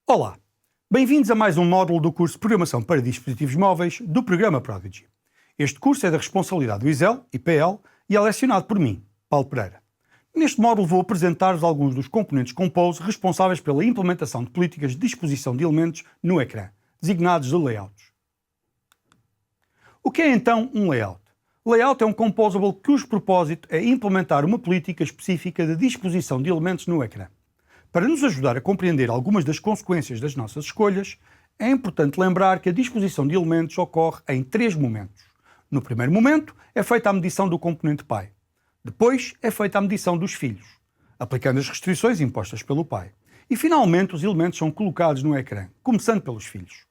Olá, bem-vindos a mais um módulo do curso de Programação para Dispositivos Móveis do programa Prodigy. Este curso é da responsabilidade do ISEL, IPL, e é lecionado por mim, Paulo Pereira. Neste módulo vou apresentar-vos alguns dos componentes Compose responsáveis pela implementação de políticas de disposição de elementos no ecrã, designados de layouts. O que é então um layout? Layout é um composable cujo propósito é implementar uma política específica de disposição de elementos no ecrã. Para nos ajudar a compreender algumas das consequências das nossas escolhas, é importante lembrar que a disposição de elementos ocorre em três momentos. No primeiro momento, é feita a medição do componente pai. Depois, é feita a medição dos filhos, aplicando as restrições impostas pelo pai. E, finalmente, os elementos são colocados no ecrã, começando pelos filhos.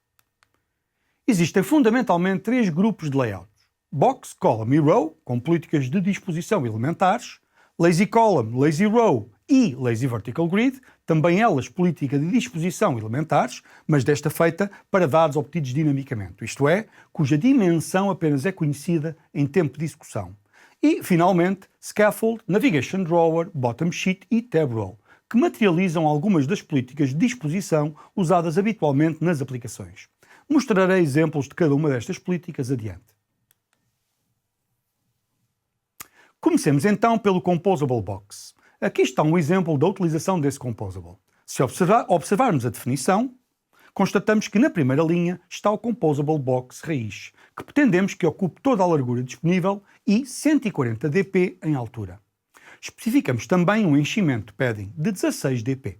Existem fundamentalmente três grupos de layouts: Box, Column e Row, com políticas de disposição elementares; Lazy Column, Lazy Row e Lazy Vertical Grid, também elas política de disposição elementares, mas desta feita para dados obtidos dinamicamente, isto é, cuja dimensão apenas é conhecida em tempo de execução. E, finalmente, Scaffold, Navigation Drawer, Bottom Sheet e Tab Row, que materializam algumas das políticas de disposição usadas habitualmente nas aplicações. Mostrarei exemplos de cada uma destas políticas adiante. Comecemos então pelo Composable Box. Aqui está um exemplo da utilização desse Composable. Se observarmos a definição, constatamos que na primeira linha está o Composable Box raiz, que pretendemos que ocupe toda a largura disponível e 140 dp em altura. Especificamos também um enchimento padding de 16 dp.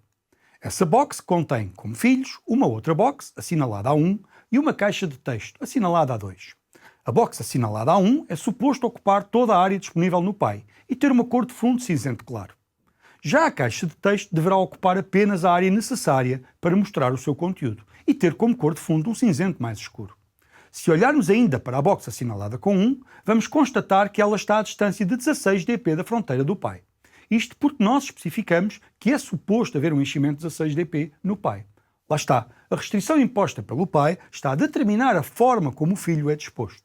Essa box contém, como filhos, uma outra box, assinalada A1, e uma caixa de texto, assinalada A2. A box assinalada A1 é suposto ocupar toda a área disponível no pai e ter uma cor de fundo cinzento claro. Já a caixa de texto deverá ocupar apenas a área necessária para mostrar o seu conteúdo e ter como cor de fundo um cinzento mais escuro. Se olharmos ainda para a box assinalada com 1, vamos constatar que ela está à distância de 16 dp da fronteira do pai. Isto porque nós especificamos que é suposto haver um enchimento de 16 dp no pai. Lá está, a restrição imposta pelo pai está a determinar a forma como o filho é disposto.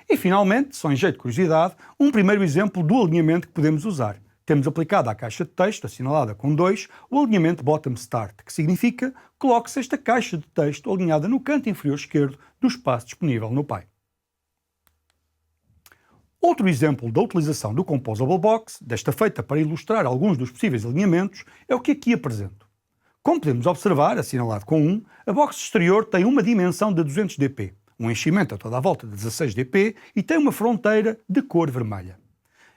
E finalmente, só em jeito de curiosidade, um primeiro exemplo do alinhamento que podemos usar. Temos aplicado à caixa de texto, assinalada com 2, o alinhamento Bottom Start, que significa coloque-se esta caixa de texto alinhada no canto inferior esquerdo do espaço disponível no pai. Outro exemplo da utilização do Composable Box, desta feita para ilustrar alguns dos possíveis alinhamentos, é o que aqui apresento. Como podemos observar, assinalado com 1, a box exterior tem uma dimensão de 200 dp, um enchimento a toda a volta de 16 dp e tem uma fronteira de cor vermelha.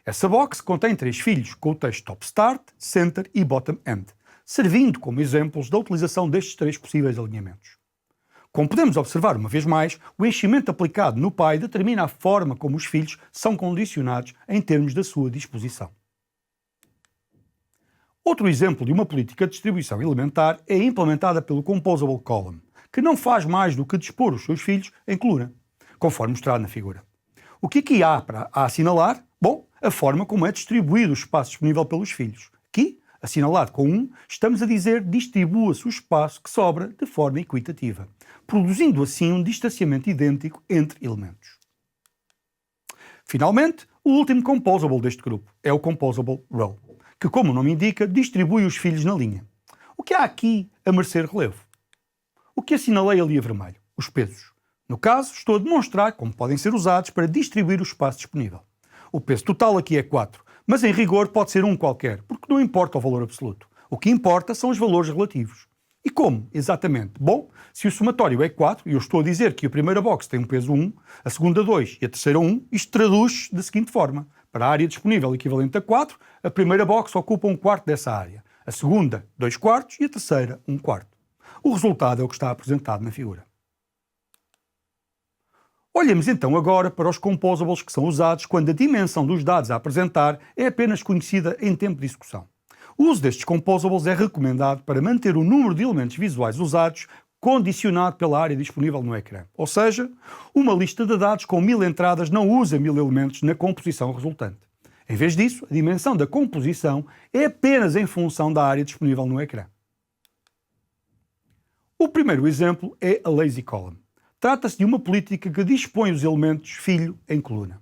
Essa box contém três filhos com o texto Top Start, Center e Bottom End, servindo como exemplos da utilização destes três possíveis alinhamentos. Como podemos observar uma vez mais, o enchimento aplicado no pai determina a forma como os filhos são condicionados em termos da sua disposição. Outro exemplo de uma política de distribuição elementar é implementada pelo Composable Column, que não faz mais do que dispor os seus filhos em coluna, conforme mostrado na figura. O que aqui há para assinalar? Bom, a forma como é distribuído o espaço disponível pelos filhos. Aqui, assinalado com 1, estamos a dizer distribua-se o espaço que sobra de forma equitativa, produzindo assim um distanciamento idêntico entre elementos. Finalmente, o último composable deste grupo é o Composable Row, que, como o nome indica, distribui os filhos na linha. O que há aqui a merecer relevo? O que assinalei ali a vermelho? Os pesos. No caso, estou a demonstrar como podem ser usados para distribuir o espaço disponível. O peso total aqui é 4, mas em rigor pode ser um qualquer, porque não importa o valor absoluto. O que importa são os valores relativos. E como? Exatamente. Bom, se o somatório é 4, e eu estou a dizer que a primeira box tem um peso 1, a segunda 2 e a terceira 1, isto traduz da seguinte forma. Para a área disponível equivalente a 4, a primeira box ocupa 1/4 dessa área, a segunda 2/4 e a terceira 1/4. O resultado é o que está apresentado na figura. Olhemos então agora para os composables que são usados quando a dimensão dos dados a apresentar é apenas conhecida em tempo de execução. O uso destes composables é recomendado para manter o número de elementos visuais usados condicionado pela área disponível no ecrã. Ou seja, uma lista de dados com 1000 entradas não usa 1000 elementos na composição resultante. Em vez disso, a dimensão da composição é apenas em função da área disponível no ecrã. O primeiro exemplo é a Lazy Column. Trata-se de uma política que dispõe os elementos filho em coluna.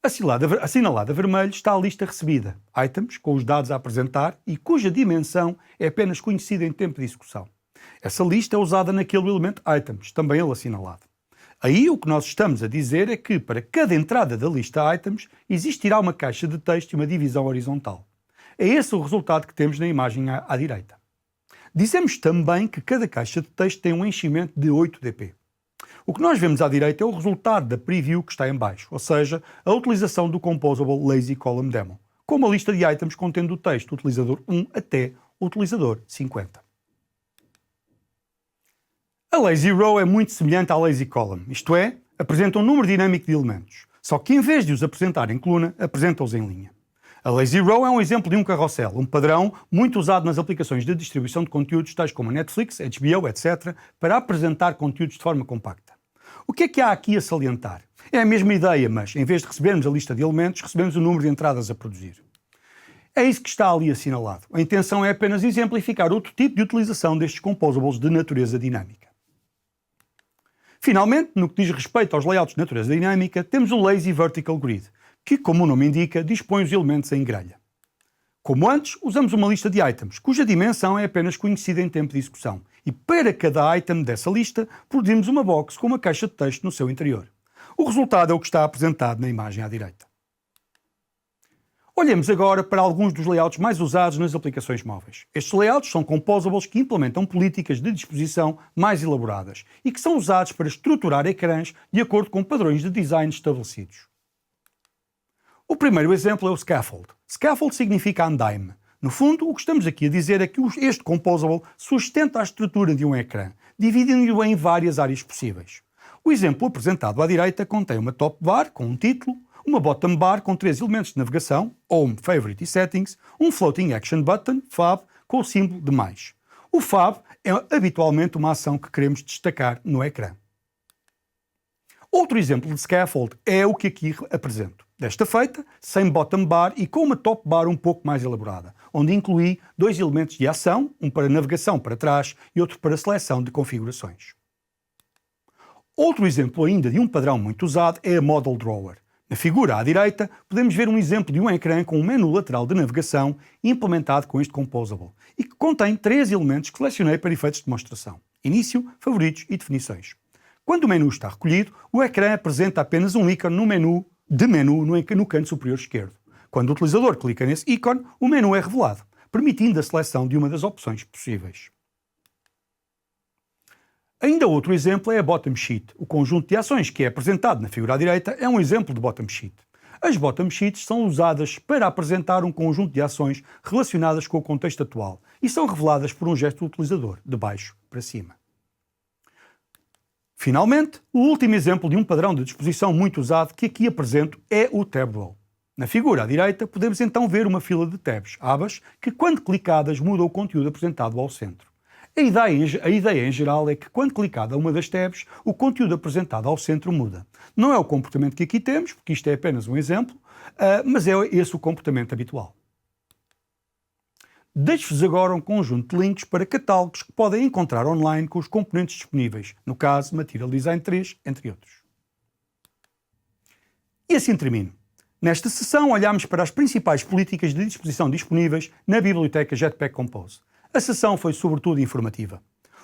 Assinalada a vermelho está a lista recebida, items com os dados a apresentar e cuja dimensão é apenas conhecida em tempo de execução. Essa lista é usada naquele elemento items, também ele assinalado. Aí o que nós estamos a dizer é que para cada entrada da lista items existirá uma caixa de texto e uma divisão horizontal. É esse o resultado que temos na imagem à direita. Dizemos também que cada caixa de texto tem um enchimento de 8 dp. O que nós vemos à direita é o resultado da preview que está em baixo, ou seja, a utilização do Composable Lazy Column Demo, com uma lista de items contendo o texto utilizador 1 até o utilizador 50. A Lazy Row é muito semelhante à Lazy Column, isto é, apresenta um número dinâmico de elementos, só que em vez de os apresentar em coluna, apresenta-os em linha. A Lazy Row é um exemplo de um carrossel, um padrão muito usado nas aplicações de distribuição de conteúdos, tais como a Netflix, HBO, etc., para apresentar conteúdos de forma compacta. O que é que há aqui a salientar? É a mesma ideia, mas em vez de recebermos a lista de elementos, recebemos o número de entradas a produzir. É isso que está ali assinalado. A intenção é apenas exemplificar outro tipo de utilização destes composables de natureza dinâmica. Finalmente, no que diz respeito aos layouts de natureza dinâmica, temos o Lazy Vertical Grid, que, como o nome indica, dispõe os elementos em grelha. Como antes, usamos uma lista de items, cuja dimensão é apenas conhecida em tempo de execução, e para cada item dessa lista, produzimos uma box com uma caixa de texto no seu interior. O resultado é o que está apresentado na imagem à direita. Olhemos agora para alguns dos layouts mais usados nas aplicações móveis. Estes layouts são composables que implementam políticas de disposição mais elaboradas e que são usados para estruturar ecrãs de acordo com padrões de design estabelecidos. O primeiro exemplo é o scaffold. Scaffold significa andaime. No fundo, o que estamos aqui a dizer é que este composable sustenta a estrutura de um ecrã, dividindo-o em várias áreas possíveis. O exemplo apresentado à direita contém uma top bar com um título, uma bottom bar com 3 elementos de navegação, Home, Favorite e Settings, um Floating Action Button, FAB, com o símbolo de mais. O FAB é habitualmente uma ação que queremos destacar no ecrã. Outro exemplo de scaffold é o que aqui apresento. Desta feita, sem bottom bar e com uma top bar um pouco mais elaborada, onde incluí 2 elementos de ação, um para navegação para trás e outro para seleção de configurações. Outro exemplo ainda de um padrão muito usado é a Model Drawer. Na figura à direita, podemos ver um exemplo de um ecrã com um menu lateral de navegação implementado com este composable e que contém 3 elementos que selecionei para efeitos de demonstração: início, favoritos e definições. Quando o menu está recolhido, o ecrã apresenta apenas um ícone no canto superior esquerdo. Quando o utilizador clica nesse ícone, o menu é revelado, permitindo a seleção de uma das opções possíveis. Ainda outro exemplo é a Bottom Sheet. O conjunto de ações que é apresentado na figura à direita é um exemplo de Bottom Sheet. As Bottom Sheets são usadas para apresentar um conjunto de ações relacionadas com o contexto atual e são reveladas por um gesto do utilizador, de baixo para cima. Finalmente, o último exemplo de um padrão de disposição muito usado que aqui apresento é o Tab Row. Na figura à direita, podemos então ver uma fila de tabs, abas, que quando clicadas mudam o conteúdo apresentado ao centro. A ideia em geral é que quando clicada uma das tabs, o conteúdo apresentado ao centro muda. Não é o comportamento que aqui temos, porque isto é apenas um exemplo, mas é esse o comportamento habitual. Deixo-vos agora um conjunto de links para catálogos que podem encontrar online com os componentes disponíveis, no caso Material Design 3, entre outros. E assim termino. Nesta sessão olhámos para as principais políticas de disposição disponíveis na biblioteca Jetpack Compose. A sessão foi sobretudo informativa.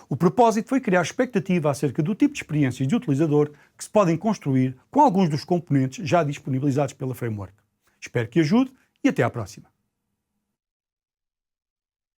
O propósito foi criar expectativa acerca do tipo de experiências de utilizador que se podem construir com alguns dos componentes já disponibilizados pela framework. Espero que ajude e até à próxima.